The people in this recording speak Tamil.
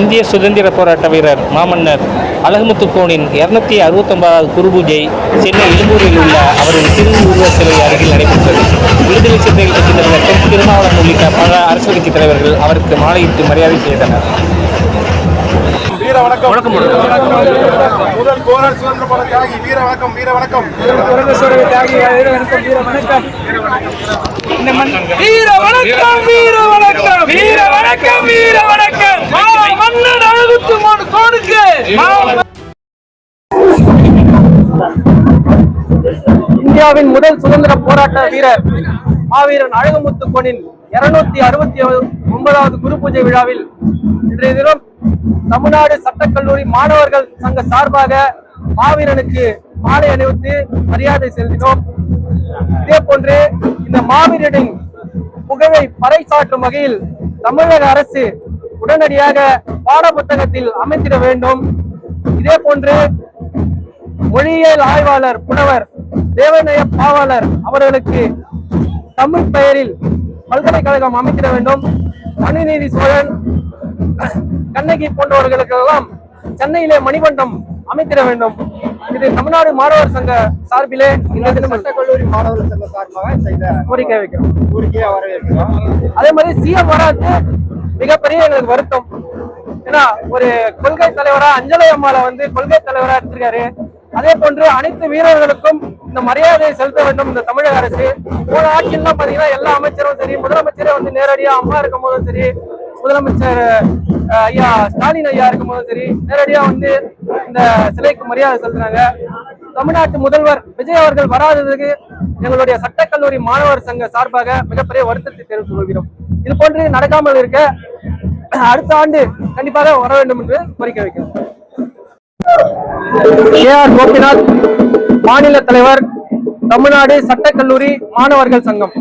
இந்திய சுதந்திர போராட்ட வீரர் மாமன்னர் அழகுமுத்து கோனின் 269வது குருபூஜை சென்னை எழும்பூரில் உள்ள அவரது திருவுருவ சிலை அருகில் நடைபெற்றது. விடுதலை சிறுத்தைகள் கட்சித் தலைவர் தொல் திருமாவளவன் உள்ளிட்ட பல அரசியல் கட்சித் தலைவர்கள் அவருக்கு மாலையிட்டு மரியாதை செய்தனர். வீர வணக்கம். முதல் போராட்ட சுதந்திர போராட்ட தியாகி வீர வணக்கம். வீர வணக்கம். வீர வணக்கம். வீர வணக்கம். வீர வணக்கம். வீர வணக்கம். மன்னன் அழகுமுத்து கோனுக்கு இந்தியாவின் முதல் சுதந்திர போராட்ட வீரர் மாவீரன் அழகுமுத்து கோனின் 269வது குரு பூஜை விழாவில் இன்றைய தினம் தமிழ்நாடு சட்டக்கல்லூரி மாணவர்கள் சங்க சார்பாக மாவீரனுக்கு மாலை அணிவித்து மரியாதை செலுத்தினோம். இதே போன்று இந்த மாவீரனின் புகழை பறைசாற்றும் வகையில் தமிழக அரசு உடனடியாக பாட புத்தகத்தில் அமைத்திட வேண்டும். இதே போன்று மொழியியல் ஆய்வாளர் புலவர் தேவநேய பாவாளர் அவர்களுக்கு தமிழ் பெயரில் பல்கலைக்கழகம் அமைத்திட வேண்டும். மனுநீதி சோழன், கண்ணகி போன்றவர்களுக்கெல்லாம் சென்னையிலே மணிமண்டம் அமைத்திட வேண்டும். இது தமிழ்நாடு மாணவர் சங்க சார்பிலே இந்த தினம் சட்டக்கல்லூரி மாணவர் சங்க சார்பாக செய்த கோரிக்கை வைக்கிறோம். கோரிக்கையா வரவேற்கிறோம். அதே மாதிரி சிஎம் வராது மிகப்பெரிய எங்களுக்கு வருத்தம். ஏன்னா ஒரு கொள்கை தலைவரா அஞ்சலை அம்மாவை கொள்கை தலைவரா எடுத்திருக்காரு. அதே போன்று அனைத்து வீரர்களுக்கும் இந்த மரியாதையை செலுத்த வேண்டும் இந்த தமிழக அரசு. போன ஆட்சியெல்லாம் பாத்தீங்கன்னா எல்லா அமைச்சரும் சரி, முதலமைச்சரே நேரடியா அம்மா இருக்கும் போதும் சரி, முதலமைச்சர் ஐயா ஸ்டாலின் ஐயா இருக்கும் போதும் சரி, நேரடியா இந்த சிலைக்கு மரியாதை செலுத்தினாங்க. தமிழ்நாட்டு முதல்வர் விஜய் அவர்கள் வராததுக்கு எங்களுடைய சட்டக்கல்லூரி மாணவர் சங்க சார்பாக மிகப்பெரிய வருத்தத்தை தெரிவித்துக் கொள்கிறோம். இது போன்று நடக்காமல் இருக்க அடுத்த ஆண்டு கண்டிப்பாக வர வேண்டும் என்று கோரிக்கை வைக்கிறோம். KR கோபிநாத், மாநில தலைவர், தமிழ்நாடு சட்டக்கல்லூரி மாணவர்கள் சங்கம்.